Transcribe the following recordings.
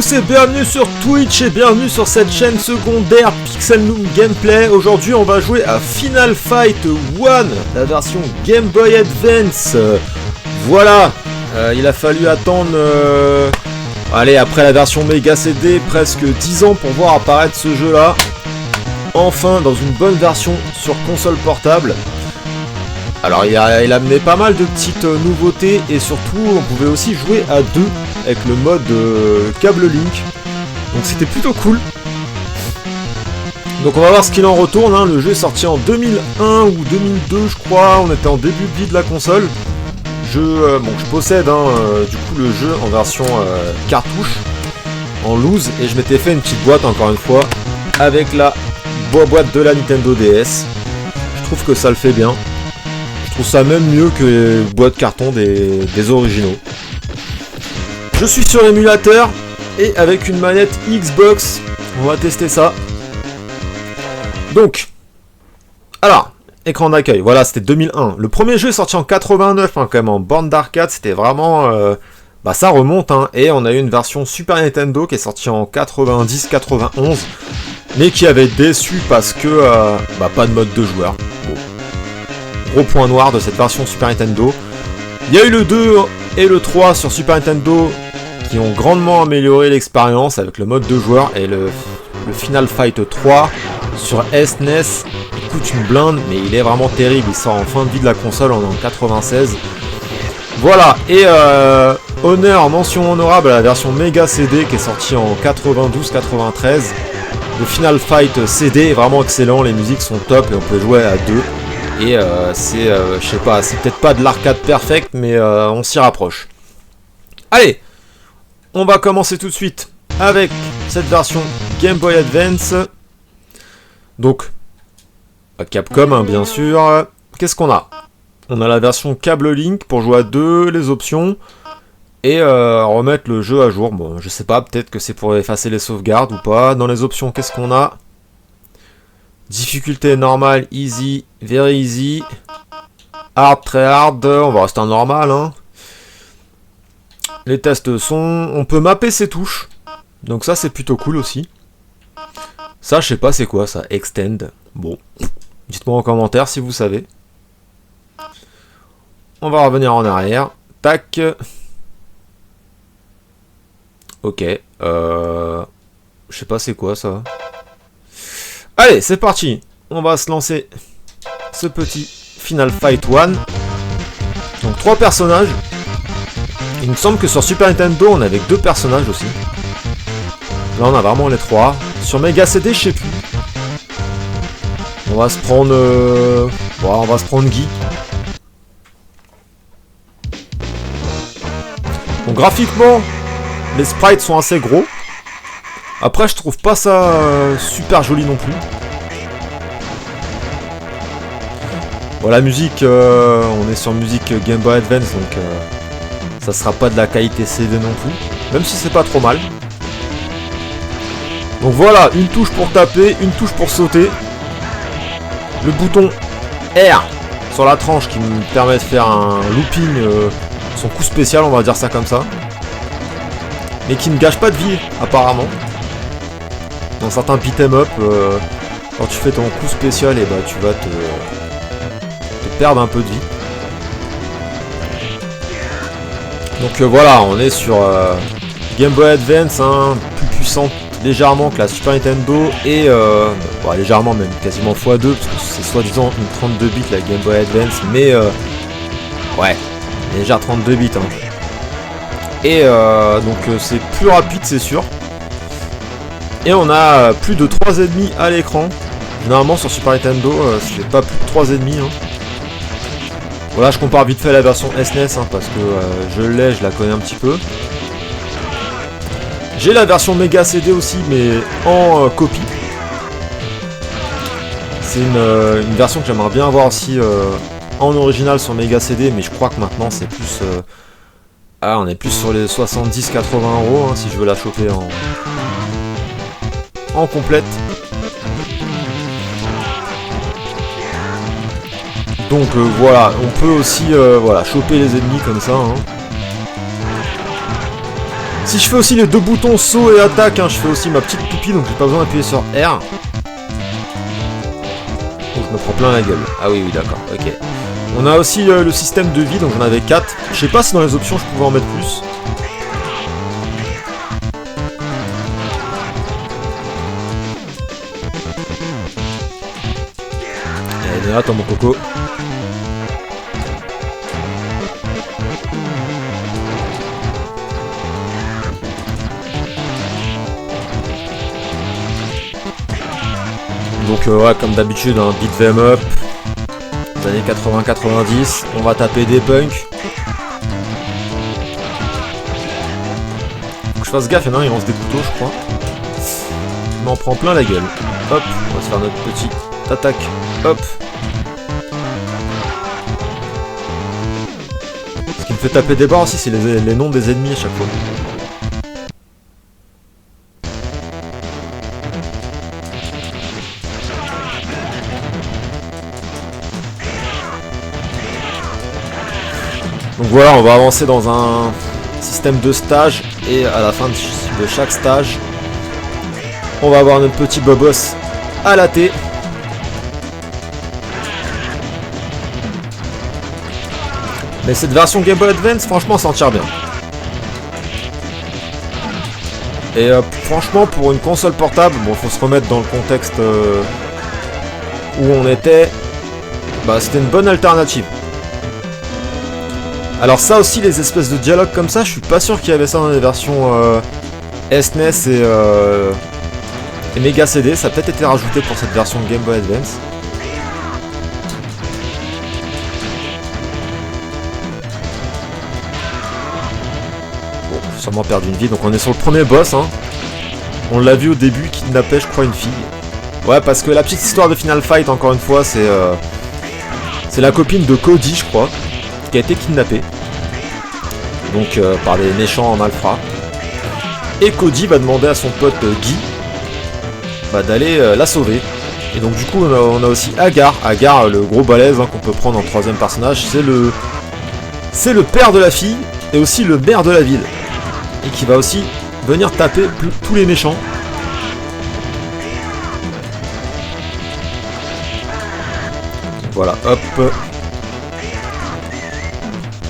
tous et bienvenue sur Twitch et bienvenue sur cette chaîne secondaire Pixelnoom Gameplay. Aujourd'hui on va jouer à Final Fight 1, la version Game Boy Advance. Voilà, il a fallu attendre allez, après la version Mega CD presque 10 ans pour voir apparaître ce jeu là. Enfin dans une bonne version sur console portable. Alors il amenait pas mal de petites nouveautés et surtout on pouvait aussi jouer à deux avec le mode câble Link. Donc c'était plutôt cool. Donc on va voir ce qu'il en retourne, hein. Le jeu est sorti en 2001 ou 2002 je crois, on était en début de vie de la console. Je possède du coup le jeu en version cartouche, en loose, et je m'étais fait une petite boîte encore une fois avec la boîte de la Nintendo DS. Je trouve que ça le fait bien. Je trouve ça même mieux que les boîtes carton des originaux. Je suis sur émulateur et avec une manette Xbox, on va tester ça. Donc, alors, écran d'accueil, voilà, c'était 2001. Le premier jeu est sorti en 89, quand même, en borne d'arcade, c'était vraiment... ça remonte, hein. Et on a eu une version Super Nintendo qui est sortie en 90-91, mais qui avait déçu parce que, pas de mode de joueur. Bon. Gros point noir de cette version Super Nintendo. Il y a eu le 2 et le 3 sur Super Nintendo qui ont grandement amélioré l'expérience avec le mode de joueur, et le Final Fight 3 sur SNES il coûte une blinde mais il est vraiment terrible, il sort en fin de vie de la console en 96. Voilà, et mention honorable à la version Mega CD qui est sortie en 92-93. Le Final Fight CD est vraiment excellent, les musiques sont top et on peut jouer à deux. Et c'est, je sais pas, c'est peut-être pas de l'arcade perfect, mais on s'y rapproche. Allez, on va commencer tout de suite avec cette version Game Boy Advance. Donc, Capcom, hein, bien sûr. Qu'est-ce qu'on a? On a la version câble Link pour jouer à deux, les options, et remettre le jeu à jour. Bon, je sais pas, peut-être que c'est pour effacer les sauvegardes ou pas. Dans les options, qu'est-ce qu'on a? Difficulté normale, easy, very easy, hard, très hard, on va rester en normal, hein. Les tests sont... On peut mapper ses touches, donc ça c'est plutôt cool aussi. Ça je sais pas c'est quoi ça, extend, bon, dites-moi en commentaire si vous savez. On va revenir en arrière, tac. Ok, je sais pas c'est quoi ça. Allez, c'est parti. On va se lancer ce petit Final Fight 1. Donc 3 personnages. Il me semble que sur Super Nintendo, on avait 2 personnages aussi. Là, on a vraiment les 3. Sur Mega CD, je sais plus. On va se prendre... on va se prendre Guy. Bon, graphiquement, les sprites sont assez gros. Après, je trouve pas ça super joli non plus. Bon, la musique, on est sur musique Game Boy Advance, donc ça sera pas de la qualité CD non plus, même si c'est pas trop mal. Donc voilà, une touche pour taper, une touche pour sauter. Le bouton R sur la tranche qui me permet de faire un looping, son coup spécial, on va dire ça comme ça. Mais qui ne gâche pas de vie, apparemment. Dans certains beat'em up, quand tu fais ton coup spécial, et tu vas te perdre un peu de vie. Donc voilà, on est sur Game Boy Advance, hein, plus puissante légèrement que la Super Nintendo, et légèrement même, quasiment x2, parce que c'est soi-disant une 32 bits la Game Boy Advance, mais ouais, légère 32 bits. Hein. Et donc c'est plus rapide, c'est sûr. Et on a plus de 3 ennemis à l'écran. Généralement sur Super Nintendo, c'est pas plus de 3 ennemis. Hein. Voilà, je compare vite fait la version SNES, hein, parce que je la connais un petit peu. J'ai la version Mega CD aussi, mais en copie. C'est une version que j'aimerais bien avoir aussi en original sur Mega CD, mais je crois que maintenant c'est plus... on est plus sur les 70-80 €, hein, si je veux la choper en complète. Donc voilà, on peut aussi choper les ennemis comme ça. Hein. Si je fais aussi les deux boutons saut et attaque, hein, je fais aussi ma petite toupie, donc j'ai pas besoin d'appuyer sur R. Donc je me prends plein la gueule. Ah oui, oui, d'accord, ok. On a aussi le système de vie, donc j'en avais 4. Je sais pas si dans les options je pouvais en mettre plus. Allez, attends mon coco. Donc ouais, comme d'habitude, un beat them up, des années 80-90, on va taper des punks. Faut que je fasse gaffe, il y en a un, il lance des couteaux, je crois. Je m'en prends plein la gueule. Hop, on va se faire notre petite attaque. Hop. Ce qui me fait taper des barres aussi, c'est les noms des ennemis à chaque fois. Donc voilà, on va avancer dans un système de stage et à la fin de chaque stage, on va avoir notre petit bobos à la thé. Mais cette version Game Boy Advance, franchement, s'en tire bien. Et franchement, pour une console portable, bon, faut se remettre dans le contexte où on était, bah, c'était une bonne alternative. Alors ça aussi, les espèces de dialogues comme ça, je suis pas sûr qu'il y avait ça dans les versions SNES et Mega CD. Ça a peut-être été rajouté pour cette version de Game Boy Advance. Bon, j'ai sûrement perdu une vie, donc on est sur le premier boss. Hein. On l'a vu au début, kidnappait, je crois, une fille. Ouais, parce que la petite histoire de Final Fight, encore une fois, c'est la copine de Cody, je crois, qui a été kidnappée. Donc par des méchants en malfrats. Et Cody va demander à son pote Guy d'aller la sauver. Et donc du coup on a aussi Agar. Agar, le gros balèze hein, qu'on peut prendre en troisième personnage. C'est le père de la fille et aussi le maire de la ville. Et qui va aussi venir taper tous les méchants. Voilà, hop.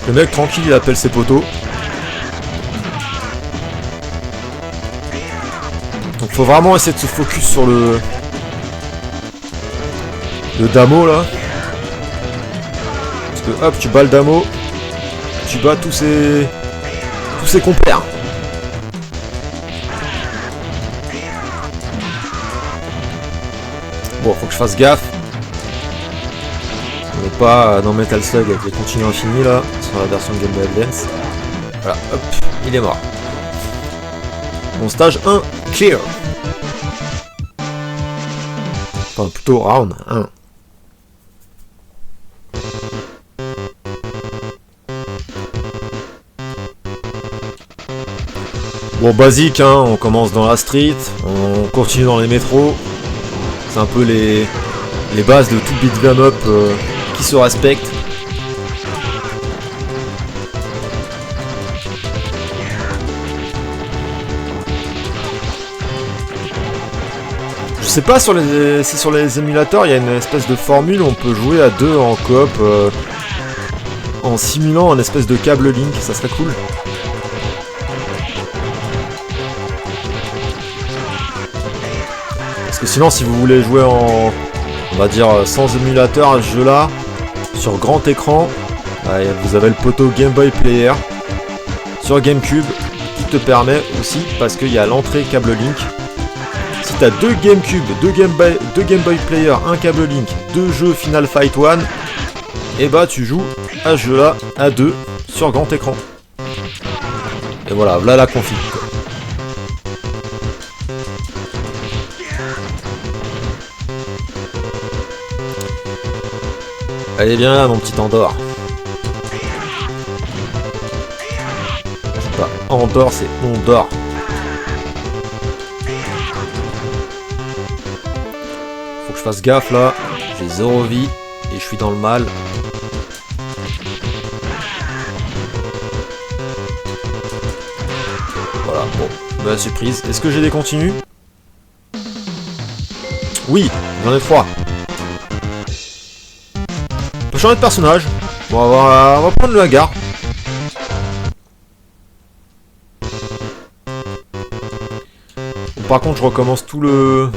Le mec tranquille, il appelle ses potos. Donc faut vraiment essayer de se focus sur le damo là. Parce que hop, tu bats le damo, tu bats tous ses compères. Bon, faut que je fasse gaffe. On n'est pas dans Metal Slug avec les continues infinis là, sur la version de Game Boy Advance. Voilà, hop, il est mort. Mon stage 1, clear. Enfin, plutôt round 1. Bon, basique, hein, on commence dans la street, on continue dans les métros. C'est un peu les bases de tout beat 'em up qui se respectent. Je sais pas si sur les émulateurs il y a une espèce de formule où on peut jouer à deux en coop en simulant un espèce de câble Link, ça serait cool. Parce que sinon si vous voulez jouer en, on va dire sans émulateur à ce jeu là, sur grand écran, vous avez le poteau Game Boy Player sur GameCube qui te permet aussi, parce qu'il y a l'entrée câble Link. Si t'as deux GameCube, deux Game Boy Player, un câble Link, deux jeux Final Fight 1, et bah tu joues à ce jeu là à deux sur grand écran. Et voilà, voilà la config. Allez bien là mon petit Andorre. C'est pas Andorre, c'est Ondor. Faut que je fasse gaffe là, j'ai 0 vie et je suis dans le mal. Bah surprise. Est-ce que j'ai des continues? Oui, j'en ai 3. On peut changer de personnage. Bon, on va prendre le Hagar. Bon, par contre, je recommence tout le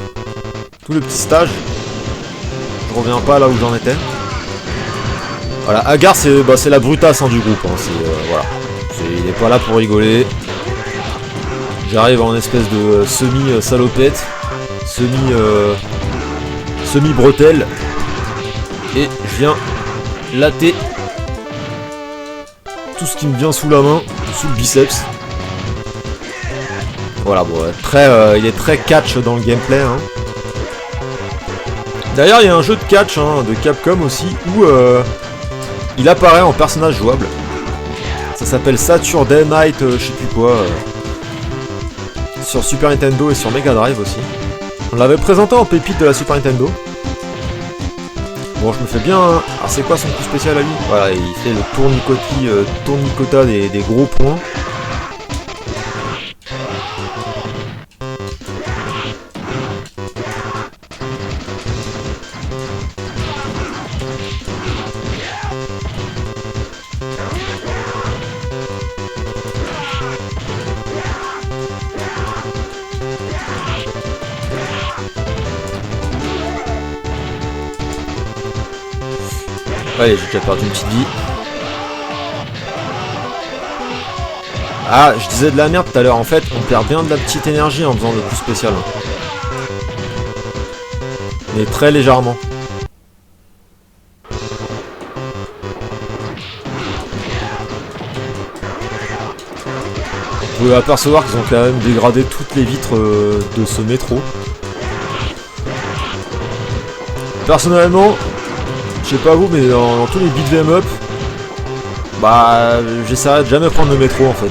petit stage. Je reviens pas là où j'en étais. Voilà, Hagar, c'est la brutasse hein, du groupe. Hein. Voilà. Il est pas là pour rigoler. J'arrive en espèce de semi-salopette, semi-bretelle, et je viens latter tout ce qui me vient sous la main, sous le biceps. Voilà, bon, il est très catch dans le gameplay. Hein. D'ailleurs, il y a un jeu de catch hein, de Capcom aussi où il apparaît en personnage jouable. Ça s'appelle Saturday Night, je sais plus quoi. Sur Super Nintendo et sur Mega Drive aussi. On l'avait présenté en pépite de la Super Nintendo. Bon, je me fais bien... Hein. Alors, c'est quoi son coup spécial à lui? Voilà, il fait le tournicota des gros points. Allez, j'ai déjà perdu une petite vie. Ah, je disais de la merde tout à l'heure. En fait, on perd bien de la petite énergie en faisant le coup spécial. Mais très légèrement. Vous pouvez apercevoir qu'ils ont quand même dégradé toutes les vitres de ce métro. Personnellement... Je sais pas vous, mais dans tous les beat'em up, bah j'essaierai de jamais prendre le métro en fait.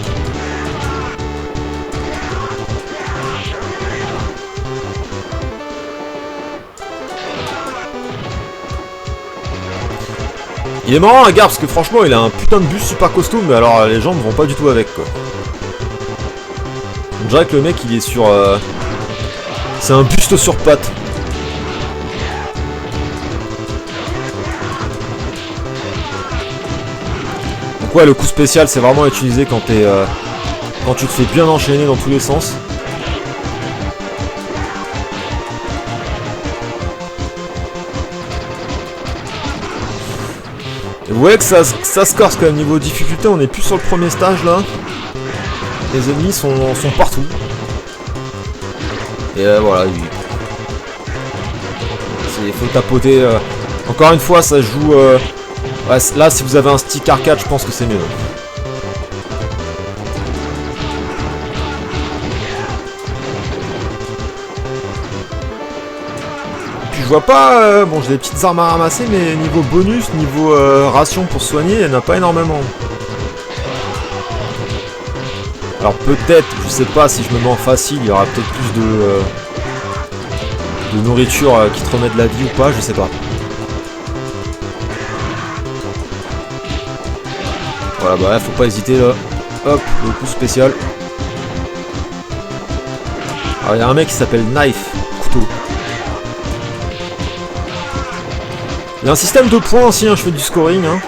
Il est marrant Hagar parce que franchement il a un putain de bus super costaud, mais alors les jambes vont pas du tout avec quoi. On dirait que le mec il est sur... C'est un buste sur pattes. Ouais, le coup spécial c'est vraiment utilisé quand quand tu te fais bien enchaîner dans tous les sens. Et vous voyez que ça se corse quand même niveau difficulté, on est plus sur le premier stage là. Les ennemis sont partout. Et voilà, il faut tapoter. Encore une fois, ça joue... Ouais, là, si vous avez un stick arcade, je pense que c'est mieux. Puis je vois pas... bon, j'ai des petites armes à ramasser, mais niveau bonus, niveau ration pour soigner, il n'y en a pas énormément. Alors peut-être, je sais pas, si je me mets en facile, il y aura peut-être plus de nourriture qui te remet de la vie ou pas, je sais pas. Voilà, bah faut pas hésiter là. Hop, le coup spécial. Alors il y a un mec qui s'appelle Knife, couteau. Il y a un système de points aussi, hein, je fais du scoring. Hein.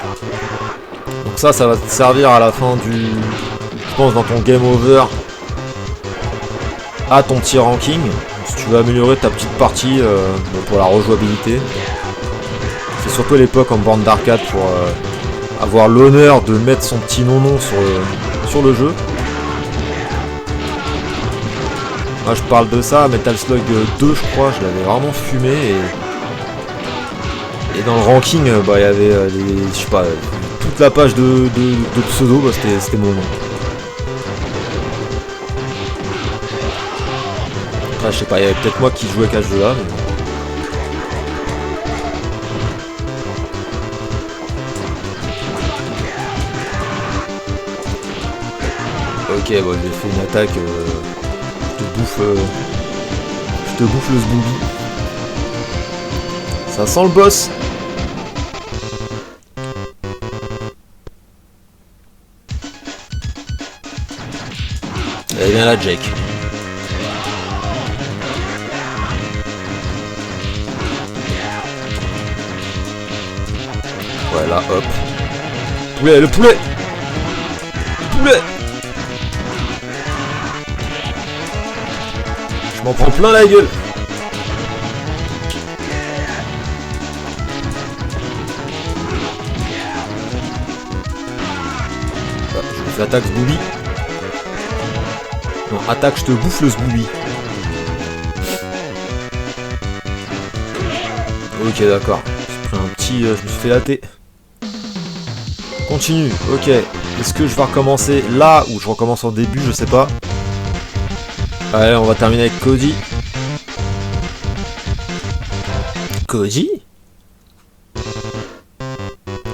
Donc ça va te servir à la fin du... Je pense dans ton game over. À ton tier ranking. Si tu veux améliorer ta petite partie pour la rejouabilité. C'est surtout à l'époque en borne d'arcade pour... avoir l'honneur de mettre son petit non-non sur le jeu. Moi je parle de ça, Metal Slug 2 je crois, je l'avais vraiment fumé et dans le ranking bah il y avait je sais pas, toute la page de pseudo, bah, c'était mon nom. Après je sais pas, il y avait peut-être moi qui jouais qu'à ce jeu là. Mais... Ok, bon, j'ai fait une attaque, je te bouffe le zboubi. Ça sent le boss. Et bien là, Jake. Là, hop. Poulet, le poulet. Poulet. Je m'en prends plein la gueule. Ah, je me fais attaque ce booby. Non, attaque, je te bouffe le booby. Ok, d'accord. J'ai pris un petit... je me suis fait latter. Continue, ok. Est-ce que je vais recommencer là ou je recommence au début, je sais pas. Allez, on va terminer avec Cody. Cody?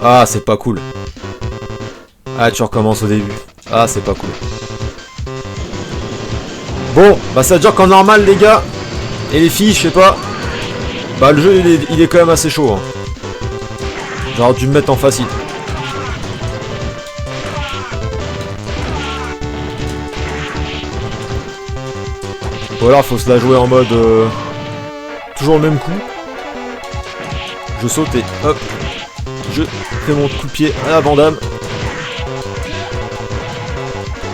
Ah, c'est pas cool. Ah, tu recommences au début. Ah, c'est pas cool. Bon, bah ça dure qu'en normal, les gars. Et les filles, je sais pas. Bah, le jeu, il est quand même assez chaud. Hein. J'aurais dû me mettre en facile. Ou alors, faut se la jouer en mode... toujours le même coup. Je saute et hop. Je fais mon coup de pied à la bandame.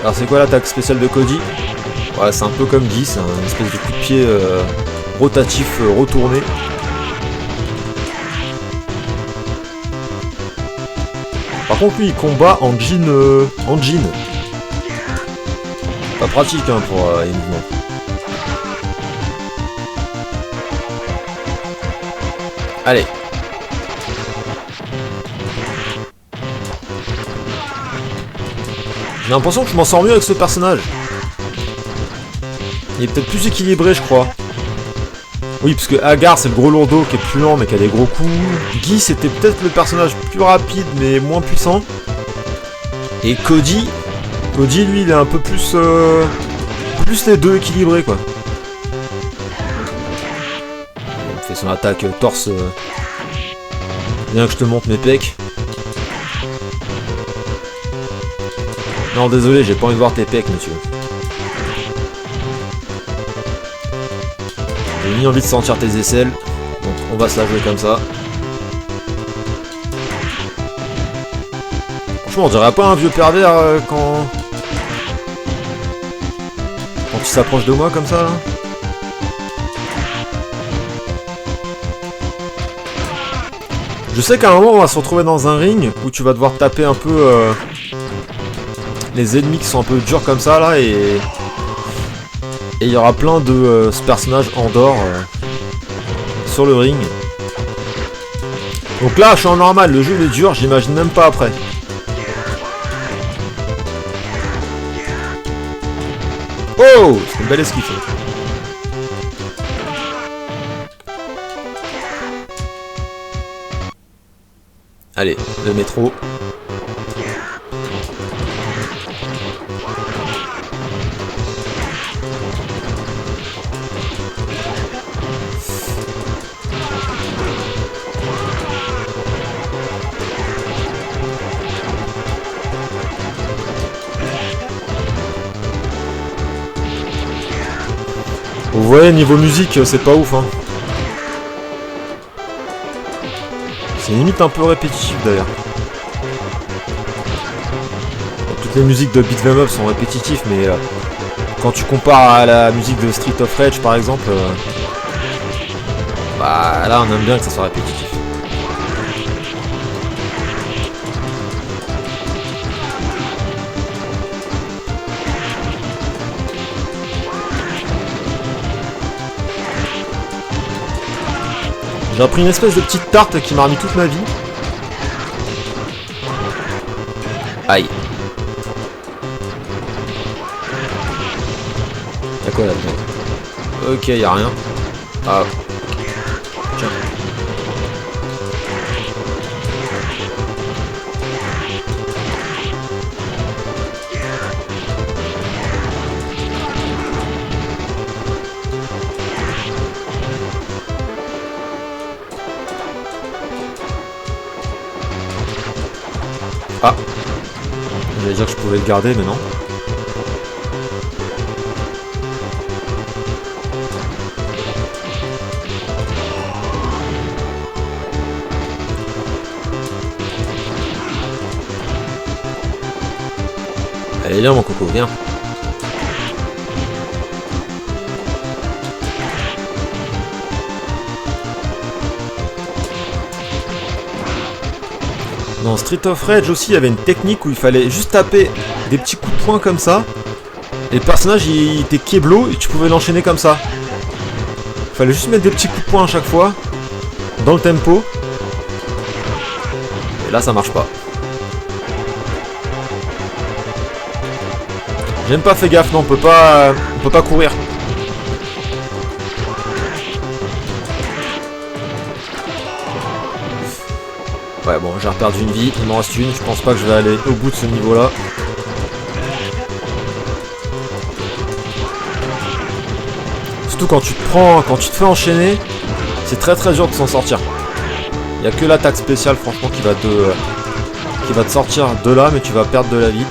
Alors, c'est quoi l'attaque spéciale de Cody? Ouais, c'est un peu comme Guy, c'est un espèce de coup de pied rotatif retourné. Par contre, lui, il combat en jean. Pas pratique hein, pour les mouvements. Allez. J'ai l'impression que je m'en sors mieux avec ce personnage. Il est peut-être plus équilibré, je crois. Oui, parce que Hagar, c'est le gros lourdeau qui est plus lent mais qui a des gros coups. Guy, c'était peut-être le personnage plus rapide mais moins puissant. Et Cody, lui, il est un peu plus... plus les deux équilibrés, quoi. Il fait son attaque torse. Bien que je te montre mes pecs. Non, désolé, j'ai pas envie de voir tes pecs, monsieur. J'ai ni envie de sentir tes aisselles, donc on va se la jouer comme ça. Franchement, on dirait pas un vieux pervers quand il s'approche de moi comme ça, là. Je sais qu'à un moment, on va se retrouver dans un ring où tu vas devoir taper un peu les ennemis qui sont un peu durs comme ça, là, et il y aura plein de ce personnage Andor sur le ring. Donc là, je suis en normal, le jeu il est dur, j'imagine même pas après. Oh, c'est une belle esquive. Allez, le métro. Vous voyez, niveau musique, c'est pas ouf, hein. C'est limite un peu répétitif, d'ailleurs. Toutes les musiques de Beat'em Up sont répétitives, mais quand tu compares à la musique de Street of Rage, par exemple, bah là, on aime bien que ça soit répétitif. J'ai appris une espèce de petite tarte qui m'a remis toute ma vie. Aïe. Y'a quoi là-dedans? Ok, y'a rien. Ah. Tiens. Ah. J'allais dire que je pouvais le garder, mais non. Allez, viens mon coco, viens. Dans Street of Rage aussi, il y avait une technique où il fallait juste taper des petits coups de poing comme ça. Et le personnage, il était keblo et tu pouvais l'enchaîner comme ça. Il fallait juste mettre des petits coups de poing à chaque fois. Dans le tempo. Et là, ça marche pas. J'ai même pas fait gaffe, non, on peut pas courir. Ouais, bon, j'ai reperdu une vie, il m'en reste une, je pense pas que je vais aller au bout de ce niveau-là. Surtout quand tu te fais enchaîner, c'est très dur de s'en sortir. Il n'y a que l'attaque spéciale, franchement, qui va te sortir de là, mais tu vas perdre de la vie.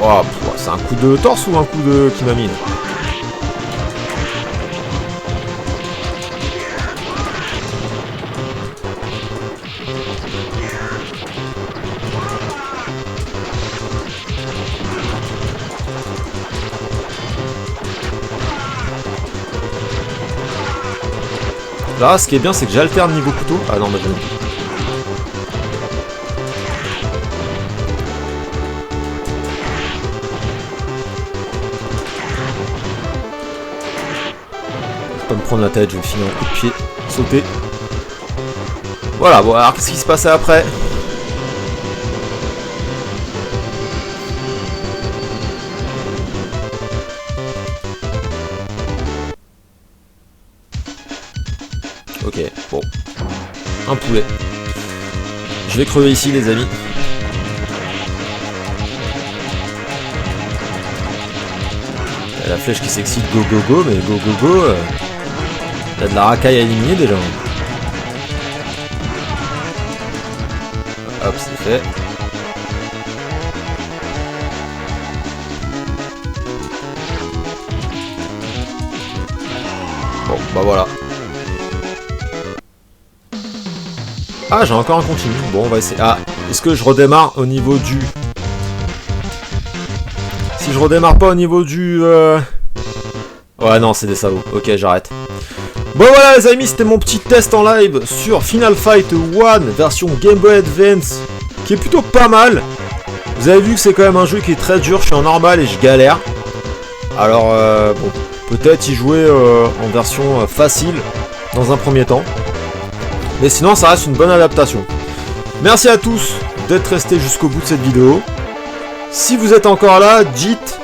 Oh, c'est un coup de torse ou un coup de qui m'a mis là. Là, ce qui est bien, c'est que j'alterne niveau couteau. Ah non, bah je... Pas me prendre la tête, je vais finir un coup de pied, sauter. Voilà, bon alors qu'est-ce qui se passait après? Ok, bon. Un poulet. Je vais crever ici les amis. Il y a la flèche qui s'excite go go go, mais go go go... Il y a de la racaille à éliminer déjà. Hop, c'est fait. Bon, bah voilà. Ah, j'ai encore un continu. Bon, on va essayer. Ah, est-ce que je redémarre au niveau du... Si je redémarre pas au niveau du... Ouais, non, c'est des salauds. Ok, j'arrête. Bon voilà les amis, c'était mon petit test en live sur Final Fight 1 version Game Boy Advance, qui est plutôt pas mal. Vous avez vu que c'est quand même un jeu qui est très dur, je suis en normal et je galère. Alors bon, peut-être y jouer en version facile dans un premier temps. Mais sinon ça reste une bonne adaptation. Merci à tous d'être restés jusqu'au bout de cette vidéo. Si vous êtes encore là, dites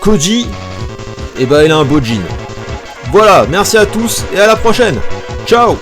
Koji, et bah il a un beau jean. Voilà, merci à tous et à la prochaine. Ciao.